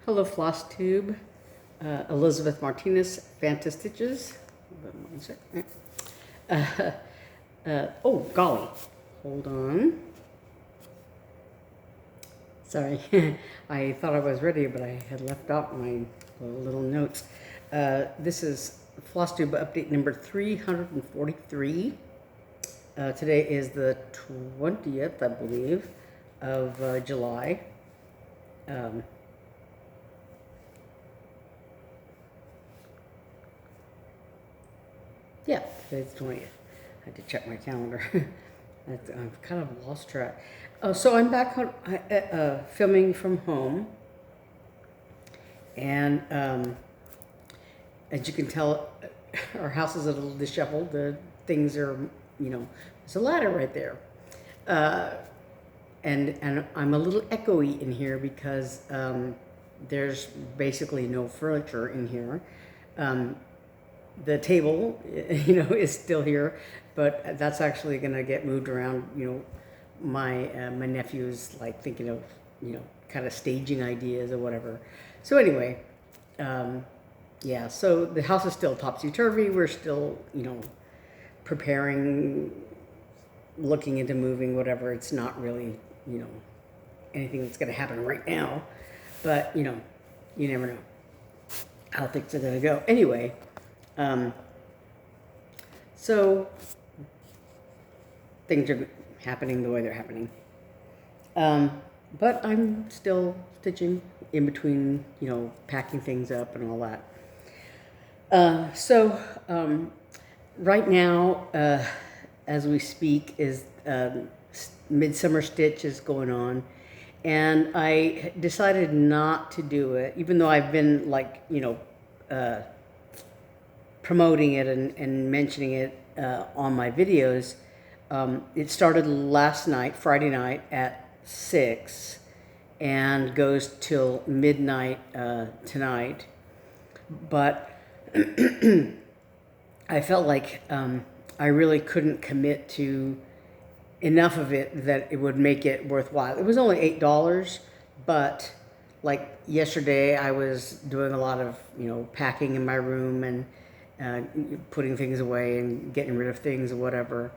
Hello, Flosstube. Elizabeth Martinez, phantastitches. One second. Oh, golly. Hold on. Sorry. I thought I was ready, but I had left out my little notes. This is Flosstube update number 343. Today is the 20th, I believe, of July. Yeah, today's the 20th. I had to check my calendar. I've kind of lost track. So I'm back on filming from home. And as you can tell, our house is a little disheveled. The things are, there's a ladder right there. And I'm a little echoey in here because there's basically no furniture in here. The table, is still here, but that's actually going to get moved around. My nephew's like thinking of, kind of staging ideas or whatever. So anyway, yeah, so the house is still topsy-turvy. We're still, preparing, looking into moving, whatever. It's not really, anything that's going to happen right now, but, you never know how things are going to go. Anyway, so things are happening the way they're happening. But I'm still stitching in between, packing things up and all that. Right now, as we speak, is Midsummer Stitch is going on. And I decided not to do it, even though I've been like, promoting it and mentioning it on my videos. It started last night, Friday night at 6 and goes till midnight tonight. But I felt like I really couldn't commit to enough of it that it would make it worthwhile. It was only $8, but like yesterday I was doing a lot of, packing in my room and putting things away and getting rid of things or whatever.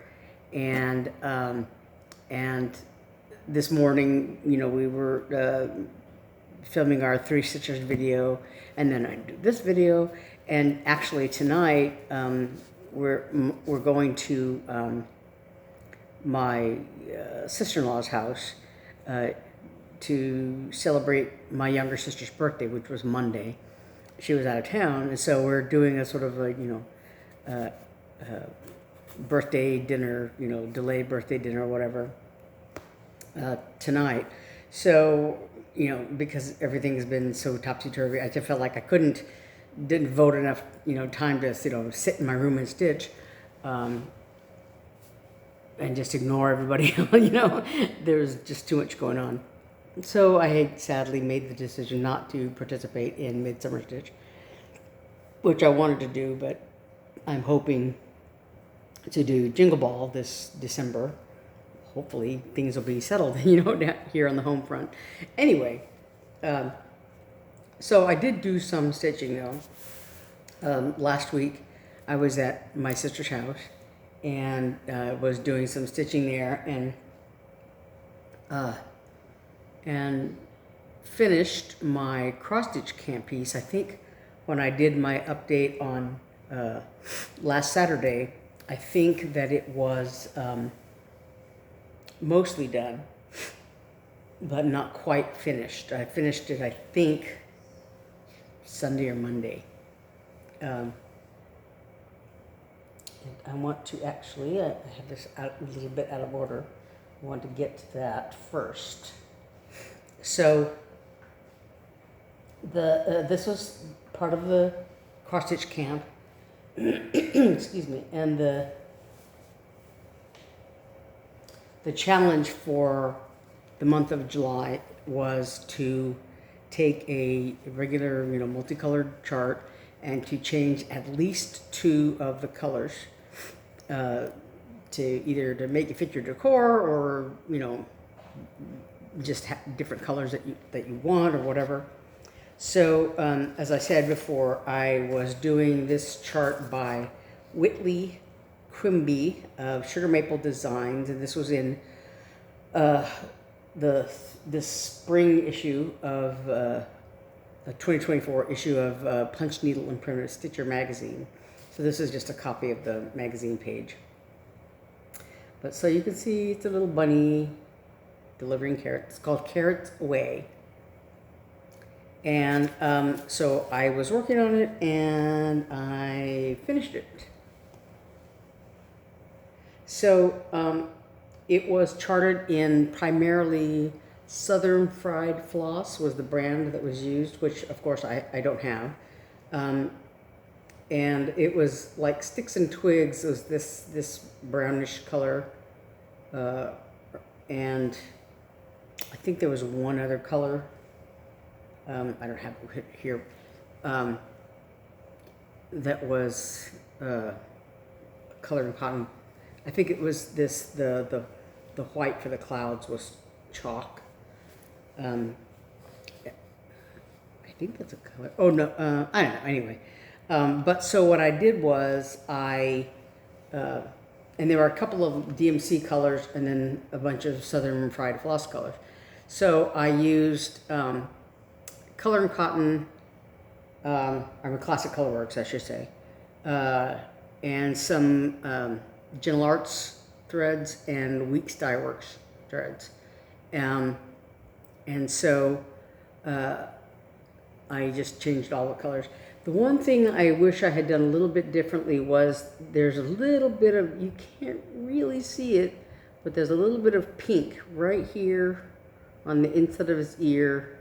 And this morning, we were filming our 3 Stitchers video, and then I do this video. And actually tonight, we're going to my sister-in-law's house to celebrate my younger sister's birthday, which was Monday. She was out of town, and so we're doing a sort of a, birthday dinner, delayed birthday dinner or whatever, tonight. So, because everything has been so topsy-turvy, I just felt like I didn't vote enough, time to, sit in my room and stitch, and just ignore everybody. There's just too much going on. So I sadly made the decision not to participate in Midsummer Stitch, which I wanted to do, but I'm hoping to do Jingle Ball this December. Hopefully things will be settled, here on the home front. Anyway, so I did do some stitching though. Last week I was at my sister's house and was doing some stitching there and finished my cross-stitch camp piece. I think when I did my update on last Saturday, I think that it was mostly done, but not quite finished. I finished it, I think, Sunday or Monday. And I want to actually, I have this out, a little bit out of order. I want to get to that first. So this was part of the cross-stitch camp, excuse me, and the challenge for the month of July was to take a regular, multicolored chart and to change at least 2 of the colors to either to make it fit your decor or, just different colors that you want or whatever. So, as I said before, I was doing this chart by Whitley, Quimby of Sugar Maple Designs, and this was in this spring issue of the 2024 issue of Punch Needle and Primitive Stitcher magazine. So this is just a copy of the magazine page. But so you can see it's a little bunny delivering carrots. It's called Carrots Away. And so I was working on it and I finished it. So it was charted in primarily Southern Fried Floss was the brand that was used, which of course I don't have. And it was like Sticks and Twigs. It was this brownish color. And I think there was one other color. I don't have it here. That was colored in cotton. I think it was this, the white for the clouds was chalk. I think that's a color. Oh no, I don't know. Anyway, but so what I did was and there were a couple of DMC colors and then a bunch of Southern Fried Floss colors. So I used color and cotton, or Classic Colorworks, I should say, and some Gentle Arts threads and Weeks Dye Works threads. And so I just changed all the colors. The one thing I wish I had done a little bit differently was there's a little bit of, you can't really see it, but there's a little bit of pink right here on the inside of his ear,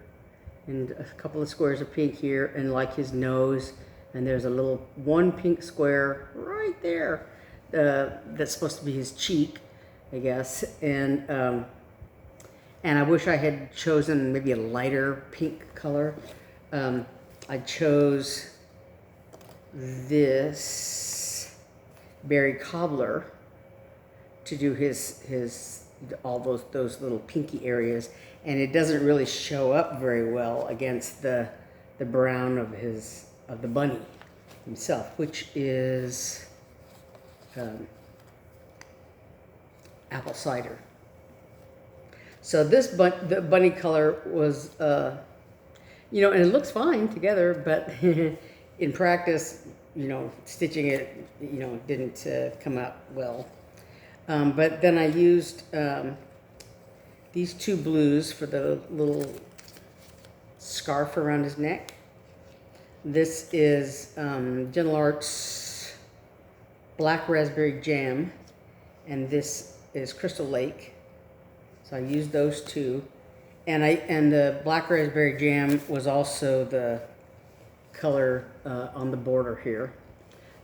and a couple of squares of pink here, and like his nose, and there's a little one pink square right there that's supposed to be his cheek, I guess. And I wish I had chosen maybe a lighter pink color. I chose this Berry Cobbler to do his all those little pinky areas, and it doesn't really show up very well against the brown of the bunny himself, which is apple cider. So this the bunny color was, and it looks fine together, but in practice, stitching it, didn't come out well. But then I used these two blues for the little scarf around his neck. This is Gentle Arts Black Raspberry Jam, and this is Crystal Lake. So I used those two, and the Black Raspberry Jam was also the color on the border here.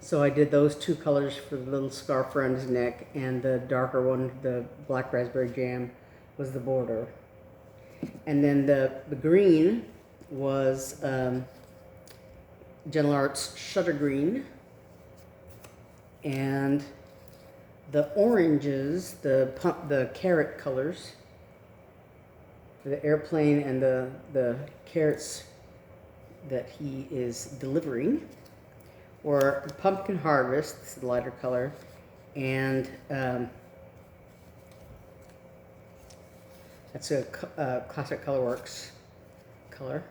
So I did those two colors for the little scarf around his neck, and the darker one, the Black Raspberry Jam, was the border. And then the green was Gentle Arts Shutter Green, and the oranges, the carrot colors, the airplane and the carrots that he is delivering, or Pumpkin Harvest, this is the lighter color, and that's a Classic Colorworks color,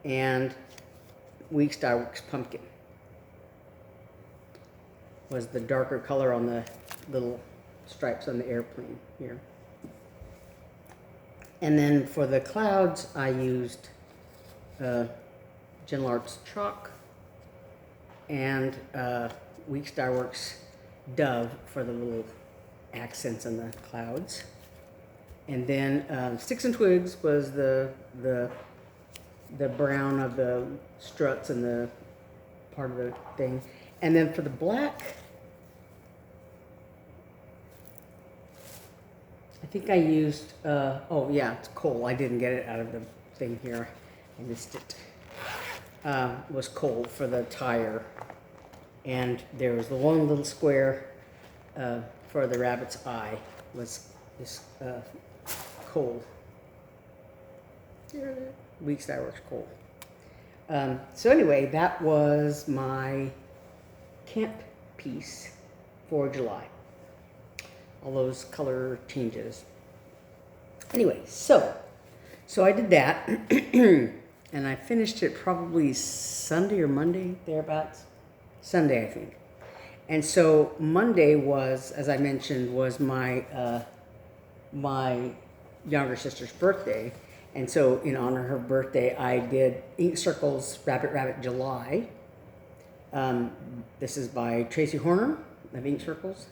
and Weeks Dye Works Pumpkin was the darker color on the little stripes on the airplane here. And then for the clouds, I used Gentle Arts Chalk and Weeks Dye Works Dove for the little accents on the clouds. And then Sticks and Twigs was the brown of the struts and the part of the thing. And then for the black, I think I used, oh yeah, it's coal. I didn't get it out of the thing here. I missed it. Was coal for the tire. And there was the one little square for the rabbit's eye was this coal. Weeks Dye Works coal. So anyway, that was my camp piece for July. All those color changes. Anyway, so I did that, and I finished it probably Sunday or Monday, thereabouts. Sunday, I think. And so Monday was, as I mentioned, was my my younger sister's birthday. And so in honor of her birthday, I did Ink Circles Rabbit Rabbit July. This is by Tracy Horner of Ink Circles.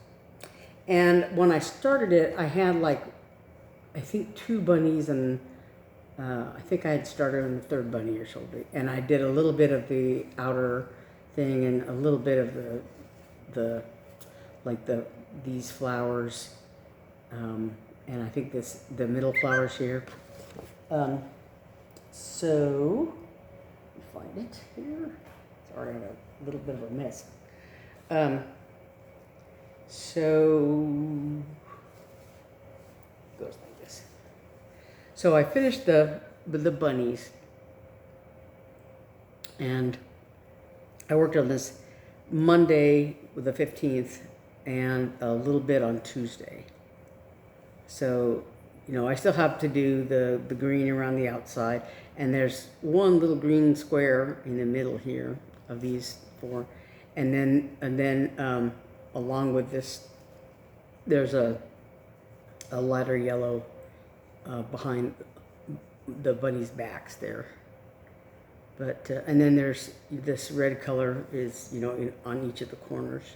And when I started it, I had like, I think 2 bunnies, and I think I had started on the 3rd bunny or something. And I did a little bit of the outer thing and a little bit of these flowers. And I think the middle flowers here. So, let me find it here. Sorry, I had a little bit of a mess. So, it goes like this. So I finished the bunnies, and I worked on this Monday, the 15th, and a little bit on Tuesday. So, you know, I still have to do the green around the outside, and there's one little green square in the middle here of these 4, and then along with this, there's a lighter yellow behind the bunny's backs there. But and then there's this red color is, you know, on each of the corners.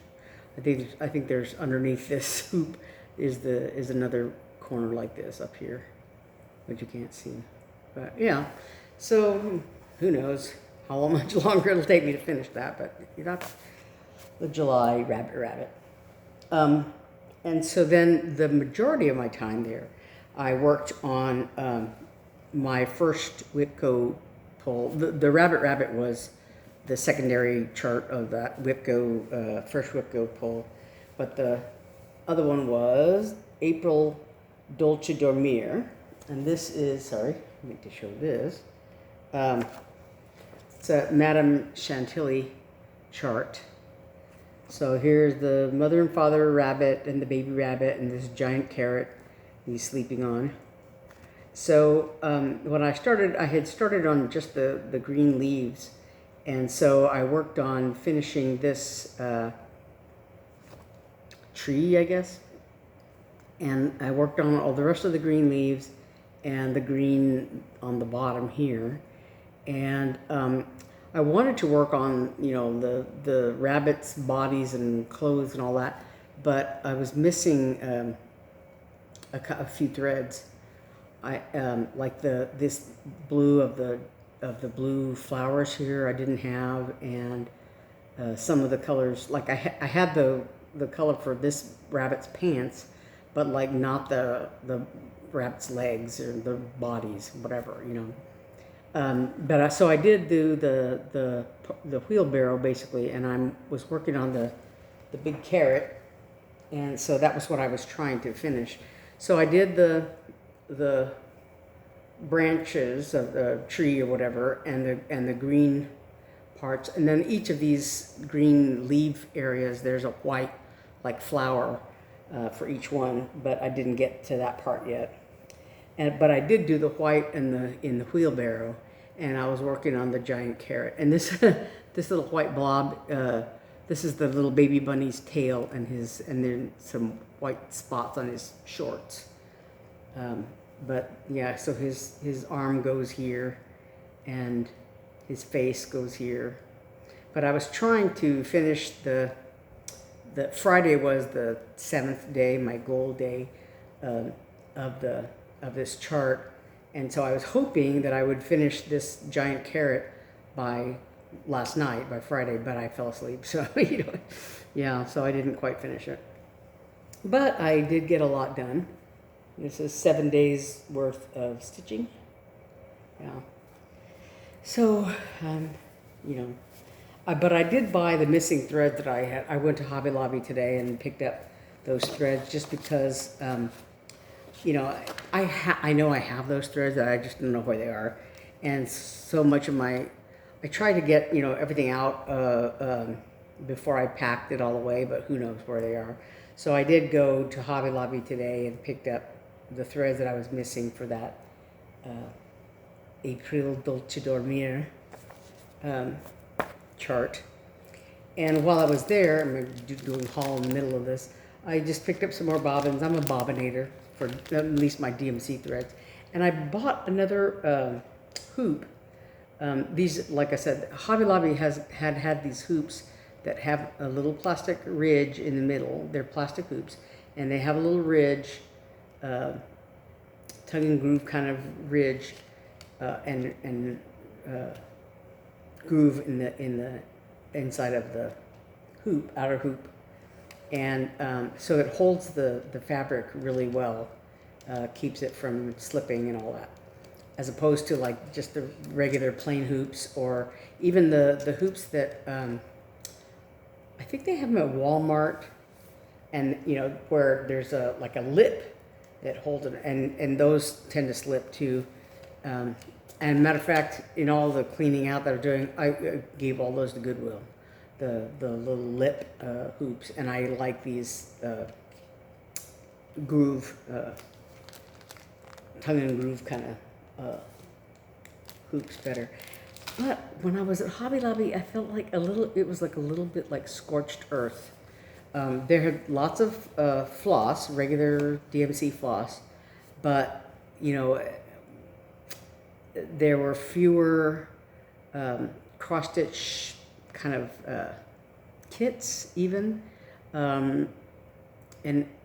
I think there's underneath this hoop is another corner like this up here, but you can't see. But yeah, so who knows how much longer it'll take me to finish that, but that's the July Rabbit. And so then the majority of my time there, I worked on my first WIPGO pull. The Rabbit was the secondary chart of that WIPGO, first WIPGO pull, but the other one was Aprile Dolce Dormir, and this is, sorry, I need to show this. It's a Madame Chantilly chart. So here's the mother and father rabbit and the baby rabbit and this giant carrot he's sleeping on. So when I started, I had started on just the green leaves, and so I worked on finishing this tree, I guess. And I worked on all the rest of the green leaves and the green on the bottom here. And I wanted to work on, you know, the rabbits' bodies and clothes and all that, but I was missing a few threads. I like this blue of the blue flowers here I didn't have, and some of the colors, like I had the color for this rabbit's pants, but like not the rabbit's legs or the bodies, whatever, you know. But so I did do the wheelbarrow basically, and I was working on the big carrot, and so that was what I was trying to finish. So I did the branches of the tree or whatever, and the green parts, and then each of these green leaf areas, there's a white like flower for each one, but I didn't get to that part yet. But I did do the white in the wheelbarrow, and I was working on the giant carrot. And this this little white blob, this is the little baby bunny's tail, and then some white spots on his shorts. But yeah, so his arm goes here, and his face goes here. But I was trying to finish the Friday was the 7th day, my goal day of this chart, and so I was hoping that I would finish this giant carrot by last night, by Friday, but I fell asleep, so you know, yeah, so I didn't quite finish it. But I did get a lot done. This is 7 days worth of stitching. Yeah. So, you know, but I did buy the missing thread that I had. I went to Hobby Lobby today and picked up those threads just because, you know, I know I have those threads, that I just don't know where they are. And so much of my I tried to get, you know, everything out before I packed it all away, but who knows where they are. So I did go to Hobby Lobby today and picked up the threads that I was missing for that Aprile Dolce Dormir chart. And while I was there, I'm doing a haul in the middle of this, I just picked up some more bobbins. I'm a bobbinator for at least my DMC threads. And I bought another hoop. These, like I said, Hobby Lobby had these hoops that have a little plastic ridge in the middle. They're plastic hoops, and they have a little ridge, tongue and groove kind of ridge, and groove in the inside of the hoop, outer hoop, and so it holds the fabric really well, keeps it from slipping and all that, as opposed to like just the regular plain hoops, or even the hoops that I think they have them at Walmart, and you know, where there's like a lip that holds it, and those tend to slip too. And matter of fact, in all the cleaning out that I'm doing, I gave all those to Goodwill, the little lip hoops, and I like these groove, tongue and groove kind of hoops better. But when I was at Hobby Lobby, I felt like it was like a little bit like scorched earth. There had lots of floss, regular DMC floss, but you know, there were fewer cross-stitch kind of kits even, and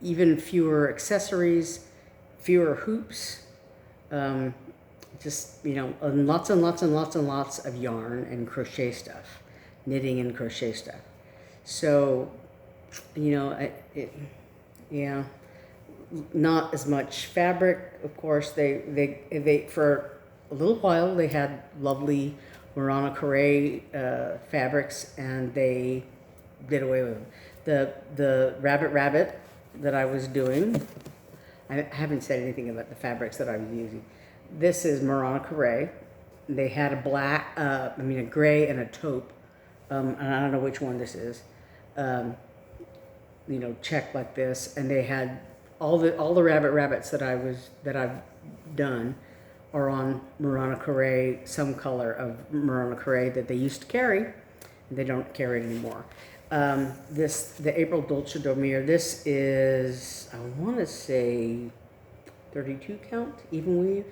even fewer accessories, fewer hoops, just, you know, and lots and lots and lots and lots of yarn and crochet stuff, knitting and crochet stuff. So, you know, yeah, not as much fabric. Of course, they for a little while they had lovely monochromatic fabrics, and they did away with them. The rabbit that I was doing, I haven't said anything about the fabrics that I was using. This is monochromatic. They had a black, a gray and a taupe, and I don't know which one this is. You know, check like this, and they had all the rabbits that I've done are on monochromatic, some color of monochromatic that they used to carry. They don't carry it anymore. The Aprile Dolce Dormir, this is, I want to say 32 count even weave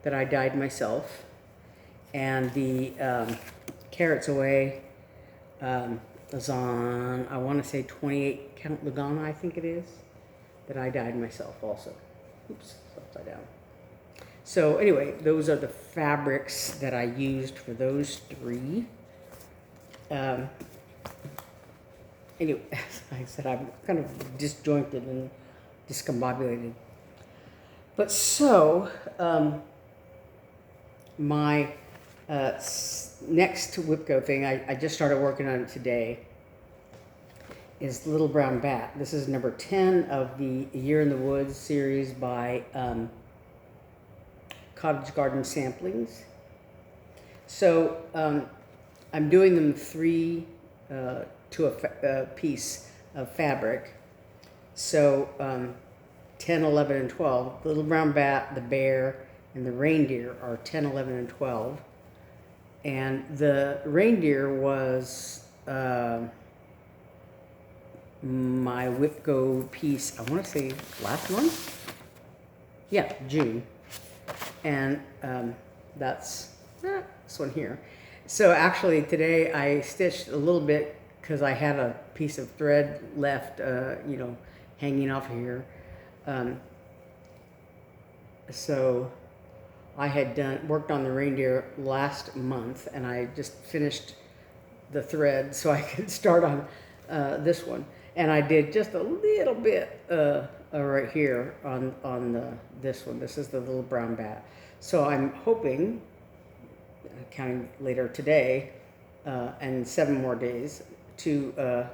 that I dyed myself. And the Carrots Away is on, I want to say 28 count Lugana, I think it is, that I dyed myself also. Oops, it's upside down. So anyway, those are the fabrics that I used for those three. Anyway, as I said, I'm kind of disjointed and discombobulated. But so, my next WIPGO thing, I just started working on it today, is Little Brown Bat. This is number 10 of the Year in the Woods series by Cottage Garden Samplings. So I'm doing them 3 to a piece of fabric. So 10, 11, and 12. The Little Brown Bat, the Bear, and the Reindeer are 10, 11, and 12. And the Reindeer was my WIPGO piece, I want to say last month? Yeah, June. And that's this one here. So actually today I stitched a little bit because I had a piece of thread left, you know, hanging off here. So I had worked on the Reindeer last month, and I just finished the thread so I could start on this one. And I did just a little bit right here on this one. This is the Little Brown Bat. So I'm hoping, counting later today, and 7 more days, to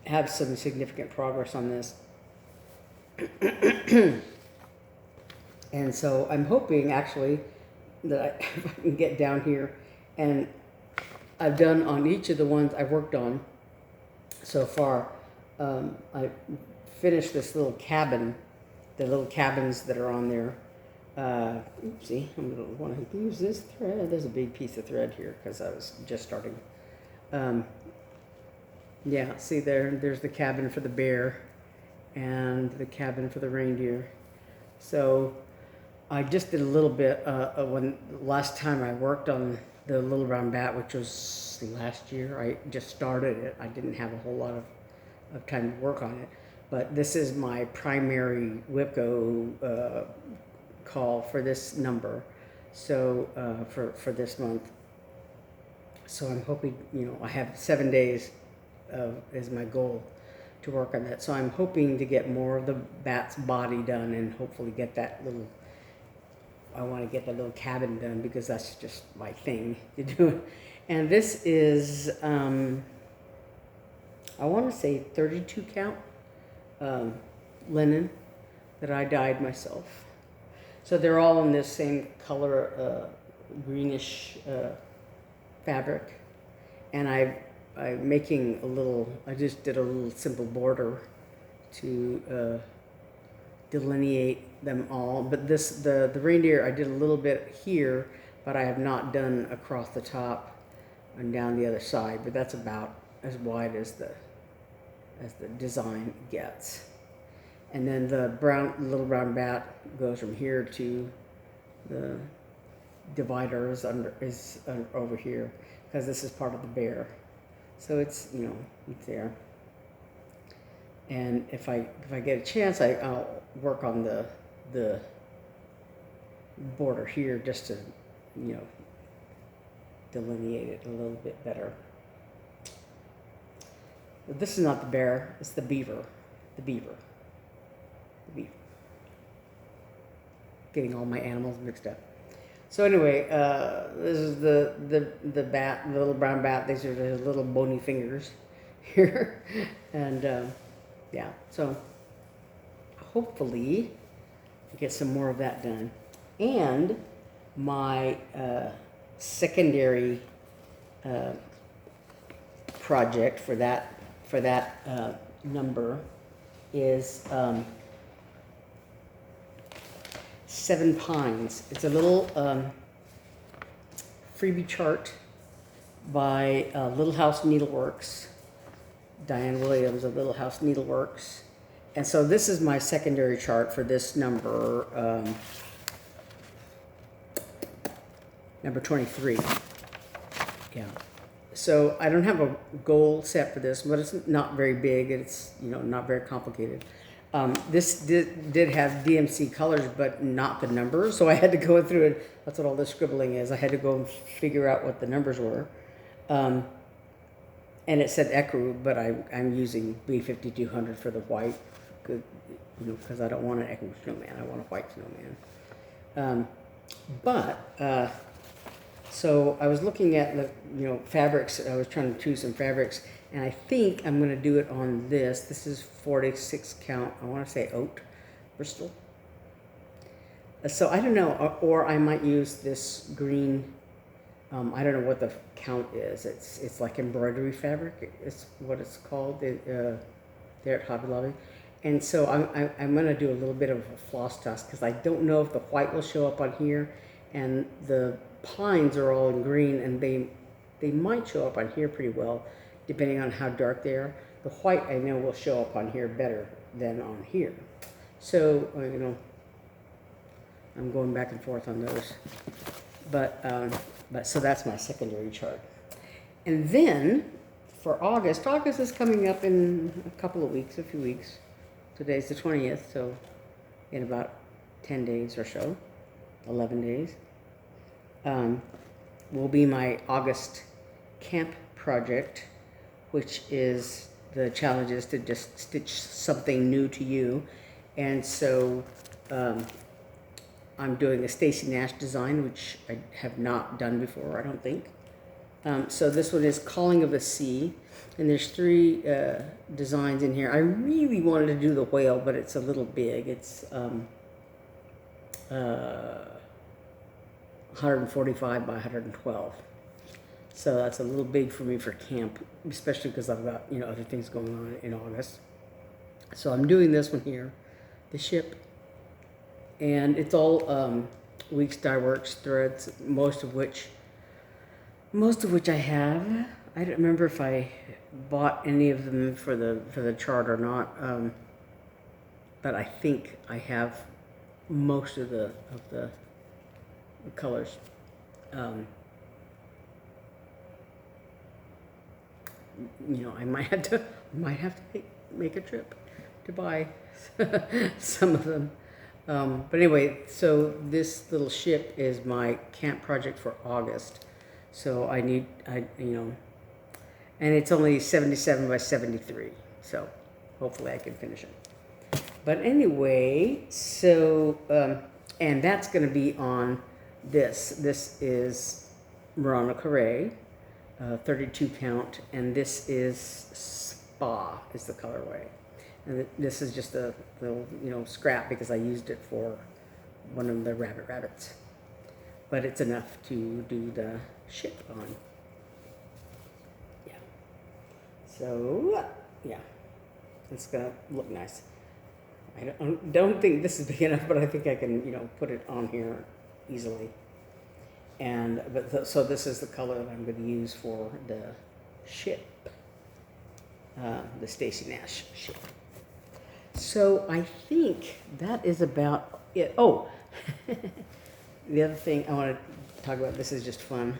have some significant progress on this. And so I'm hoping, actually, that if I can get down here. And I've done on each of the ones I've worked on so far, I finished this little cabin, the little cabins that are on there. Oopsie, I'm going to want to use this thread. There's a big piece of thread here because I was just starting. Yeah, see there's the cabin for the bear and the cabin for the reindeer. So I just did a little bit when last time I worked on the little brown bat, which was last year. I just started it. I didn't have a whole lot of time to work on it. But this is my primary WIPGO call for this number, so for this month. So I'm hoping, I have 7 days is my goal to work on that. So I'm hoping to get more of the bat's body done and hopefully get that little, I want to get that little cabin done because that's just my thing to do. And this is, I want to say 32 count linen that I dyed myself. So they're all in this same color, greenish fabric. And I'm making a little, I just did a little simple border to delineate them all. But the reindeer, I did a little bit here, but I have not done across the top and down the other side. But that's about as wide as the design gets. And then the little brown bat goes from here to the divider is over here because this is part of the bear. So it's, it's there. And if I get a chance, I'll work on the border here just to, delineate it a little bit better. But this is not the bear, it's the beaver. The beaver. Getting all my animals mixed up. So anyway, this is the bat, the little brown bat. These are the little bony fingers here. And yeah, so hopefully get some more of that done. And my secondary project for that number is 7 Pines. It's a little freebie chart by Little House Needleworks, Diane Williams of Little House Needleworks. And so this is my secondary chart for this number, number 23. Yeah. So I don't have a goal set for this, but it's not very big. It's, not very complicated. This did have DMC colors, but not the numbers. So I had to go through it. That's what all this scribbling is. I had to go and figure out what the numbers were. And it said Ecru, but I'm using B5200 for the white, because I don't want an Ecru snowman. I want a white snowman. So I was looking at the, fabrics. I was trying to choose some fabrics. And I think I'm going to do it on this. This is 46 count. I want to say oat, Bristol. So I don't know, or I might use this green. I don't know what the count is. It's like embroidery fabric. It's what it's called there at Hobby Lobby. And so I'm going to do a little bit of a floss toss because I don't know if the white will show up on here, and the pines are all in green, and they might show up on here pretty well, depending on how dark they are. The white I know will show up on here better than on here. So, I'm going back and forth on those. But so that's my secondary chart. And then for August is coming up in a couple of weeks, a few weeks. Today's the 20th, so in about 10 days or so, 11 days, will be my August camp project, which is the challenge is to just stitch something new to you. And so I'm doing a Stacy Nash design, which I have not done before, I don't think. So this one is Calling of the Sea, and there's 3 designs in here. I really wanted to do the whale, but it's a little big. It's 145 by 112. So that's a little big for me for camp, especially because I've got, you know, other things going on in August. So I'm doing this one here, the ship, and it's all Weeks Dye Works threads, most of which I have. I don't remember if I bought any of them for the chart or not, but I think I have most of the colors. You know, I might have to make a trip to buy some of them. But anyway, so this little ship is my camp project for August. So you know, and it's only 77 by 73. So hopefully I can finish it. But anyway, so, and that's going to be on this. This is monochromatic, 32 count, and this is Spa is the colorway. And this is just a little, you know, scrap because I used it for one of the rabbits. But it's enough to do the ship on. Yeah. So, yeah. It's going to look nice. I don't think this is big enough, but I think I can, you know, put it on here easily. And, so this is the color that I'm going to use for the ship. The Stacy Nash ship. So I think that is about it. Oh, the other thing I want to talk about, this is just fun.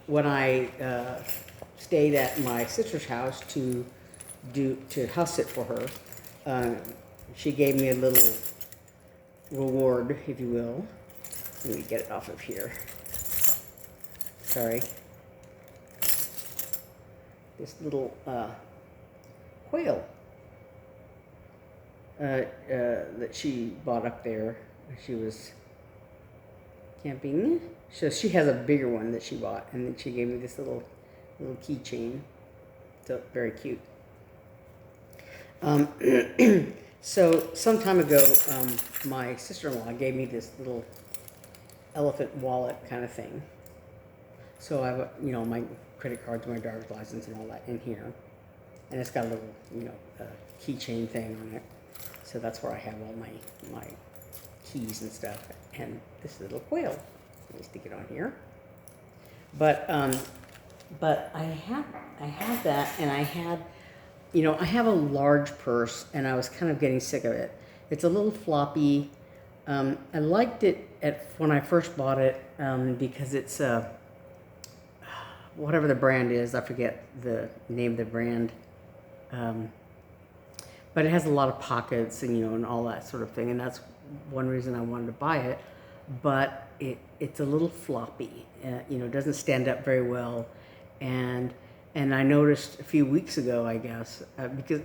When I stayed at my sister's house to house sit for her, she gave me a little reward, if you will. Let me get it off of here. Sorry. This little whale that she bought up there. She was camping. So she has a bigger one that she bought, and then she gave me this little keychain. So very cute. So some time ago, my sister-in-law gave me this little elephant wallet kind of thing. So I have, you know, my credit cards, my driver's license, and all that in here, and it's got a little, you know, keychain thing on it. So that's where I have all my keys and stuff, and this little quail. Let me stick it on here. But I have that, and I had, you know, I have a large purse, and I was kind of getting sick of it. It's a little floppy. I liked it when I first bought it because it's whatever the brand is. I forget the name of the brand. But it has a lot of pockets and, you know, and all that sort of thing, and that's one reason I wanted to buy it. But it's a little floppy. You know, it doesn't stand up very well, and I noticed a few weeks ago, I guess, because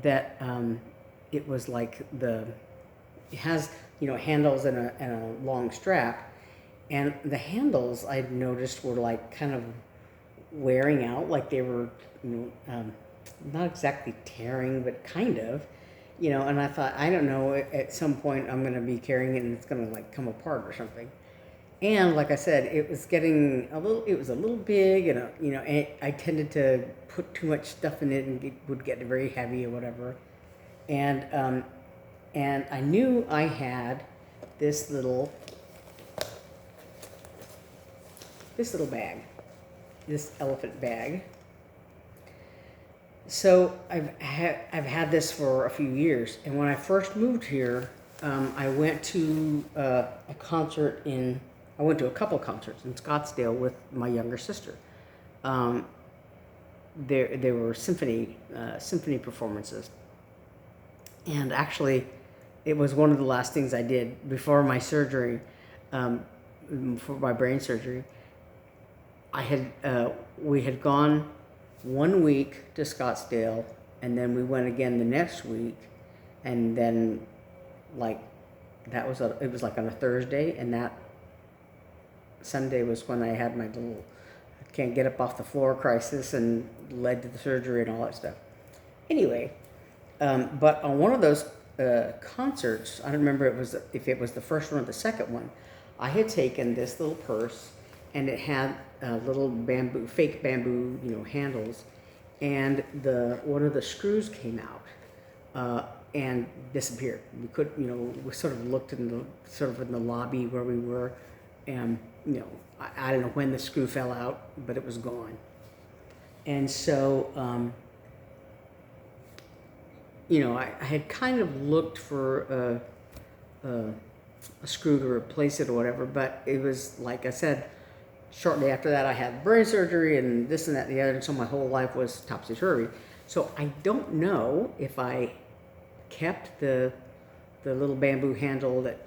that it was like it has, you know, handles and a long strap, and the handles I'd noticed were like kind of wearing out, like they were, you know, not exactly tearing, but kind of, you know, and I thought, I don't know, at some point I'm going to be carrying it and it's going to like come apart or something. And like I said, it was a little big, and, you know, and I tended to put too much stuff in it and it would get very heavy or whatever. And I knew I had this little bag, this elephant bag. So I've had this for a few years, and when I first moved here, I went to a couple concerts in Scottsdale with my younger sister. There were symphony performances, and actually, it was one of the last things I did before my surgery, for my brain surgery. We had gone 1 week to Scottsdale, and then we went again the next week, and then like it was like on a Thursday, and that Sunday was when I had my little can't get up off the floor crisis and led to the surgery and all that stuff. Anyway, but on one of those concerts, I don't remember if it was the first one or the second one, I had taken this little purse and it had little fake bamboo, handles, and one of the screws came out and disappeared. We sort of looked in the lobby where we were, and I don't know when the screw fell out, but it was gone. And so, I had kind of looked for a screw to replace it or whatever, but it was, like I said, shortly after that I had brain surgery and this and that and the other, and so my whole life was topsy-turvy. So I don't know if I kept the little bamboo handle that,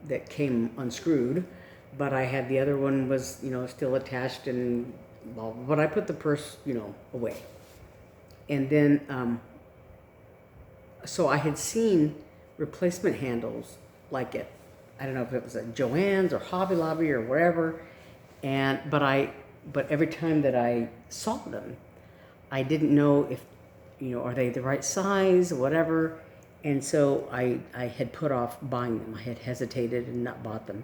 that came unscrewed, but I had the other one was, still attached, and but I put the purse, away. And then, so I had seen replacement handles like it. I don't know if it was at Joann's or Hobby Lobby or wherever, but every time that I saw them, I didn't know if, are they the right size, whatever. And so I had put off buying them. I had hesitated and not bought them.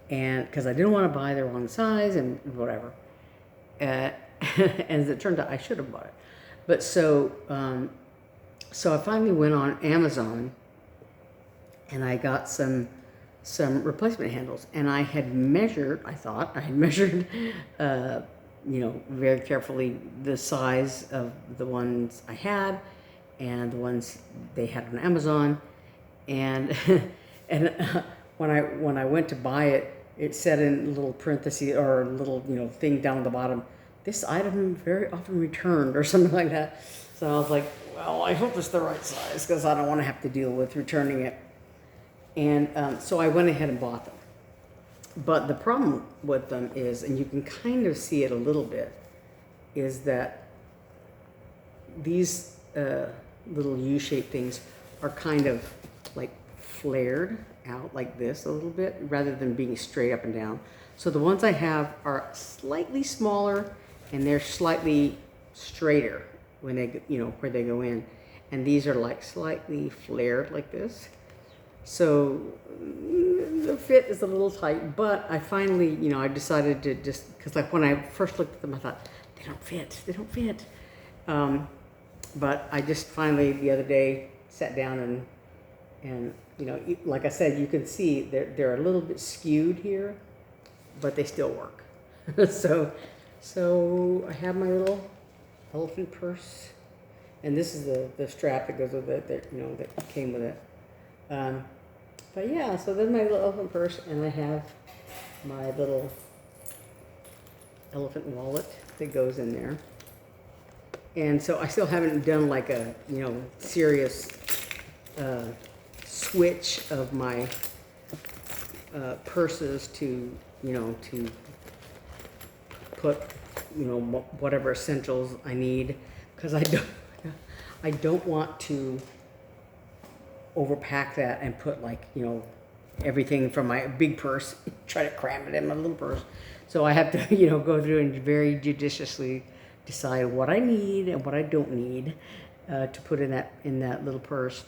And because I didn't want to buy the wrong size and whatever. And as it turned out, I should have bought it. But so I finally went on Amazon and I got some replacement handles. And I had measured, very carefully the size of the ones I had and the ones they had on Amazon. And when I went to buy it, it said in a little parenthesis or a little thing down at the bottom, "This item very often returned," or something like that. So I was like, well, I hope it's the right size because I don't want to have to deal with returning it. And so I went ahead and bought them. But the problem with them is, and you can kind of see it a little bit, is that these little U-shaped things are kind of like flared out like this a little bit rather than being straight up and down. So the ones I have are slightly smaller and they're slightly straighter when they, where they go in. And these are like slightly flared like this. So the fit is a little tight, but I finally, I decided to just, because like when I first looked at them, I thought, they don't fit. But I just finally the other day sat down and like I said, you can see they're a little bit skewed here, but they still work. So I have my little elephant purse, and this is the strap that goes with it, that came with it. But yeah, so then my little elephant purse, and I have my little elephant wallet that goes in there. And so I still haven't done like a, serious switch of my purses to, to put, whatever essentials I need, because I don't want to overpack that and put like, everything from my big purse, try to cram it in my little purse. So I have to, go through and very judiciously decide what I need and what I don't need to put in that little purse,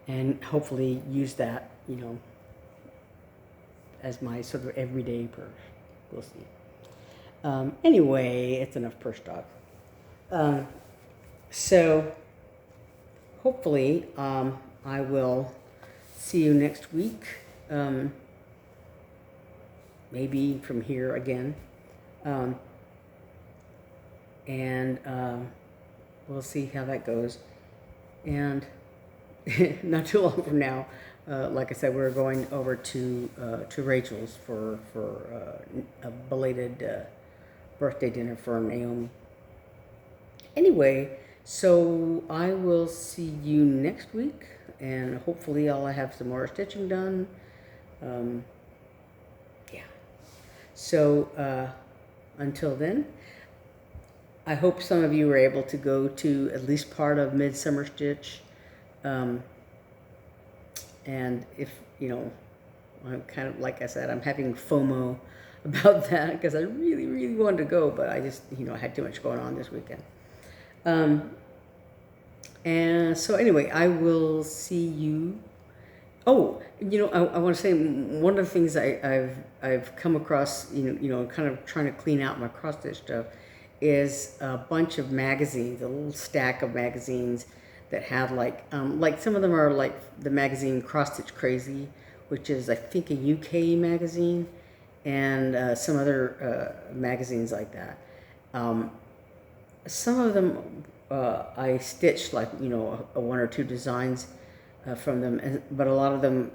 and hopefully use that, as my sort of everyday purse. We'll see. Anyway, it's enough purse talk. So hopefully I will see you next week, maybe from here again, and we'll see how that goes. And not too long from now, like I said, we're going over to Rachel's for a belated birthday dinner for Naomi. Anyway, so I will see you next week, and hopefully I'll have some more stitching done. Yeah. So until then, I hope some of you were able to go to at least part of Midsummer Stitch. And if, I'm kind of, like I said, I'm having FOMO about that because I really, really wanted to go, but I just, I had too much going on this weekend. And so anyway, I will see you. Oh, I want to say one of the things I've come across, kind of trying to clean out my cross stitch stuff, is a bunch of magazines, a little stack of magazines that have like some of them are like the magazine Cross Stitch Crazy, which is I think a UK magazine, and some other magazines like that. Some of them I stitched like a one or two designs from them, but a lot of them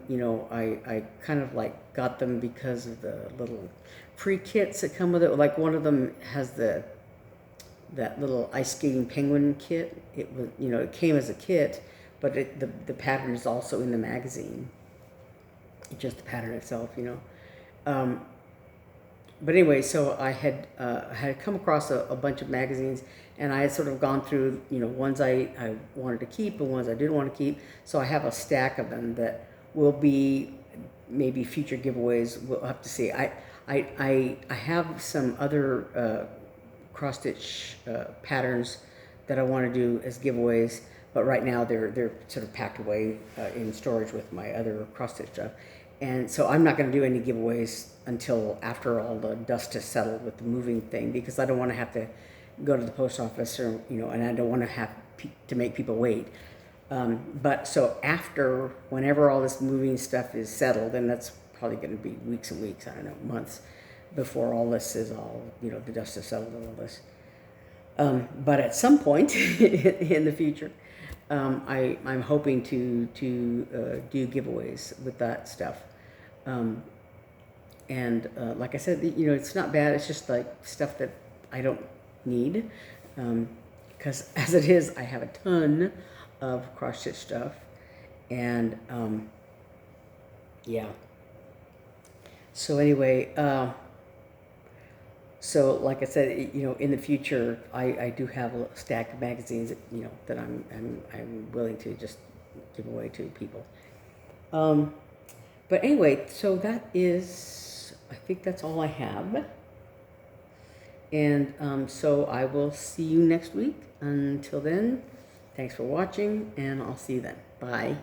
I kind of like got them because of the little free kits that come with it. Like one of them has that little ice skating penguin kit. It was it came as a kit, but the pattern is also in the magazine. Just the pattern itself, But anyway, so I had come across a bunch of magazines, and I had sort of gone through, ones I wanted to keep and ones I didn't want to keep. So I have a stack of them that will be maybe future giveaways. We'll have to see. I have some other cross stitch patterns that I want to do as giveaways, but right now they're sort of packed away in storage with my other cross stitch stuff. And so I'm not going to do any giveaways until after all the dust has settled with the moving thing, because I don't want to have to go to the post office and I don't want to have to make people wait. But so after, whenever all this moving stuff is settled, and that's probably going to be weeks and weeks, I don't know, months, before all this is all, the dust has settled and all this. But at some point in the future, I'm hoping to do giveaways with that stuff. And like I said, it's not bad. It's just like stuff that I don't need. Because as it is, I have a ton of cross stitch stuff. And yeah. So anyway, so like I said, in the future, I do have a stack of magazines that, that I'm willing to just give away to people. But anyway, so that is, I think that's all I have. And so I will see you next week. Until then, thanks for watching, and I'll see you then. Bye.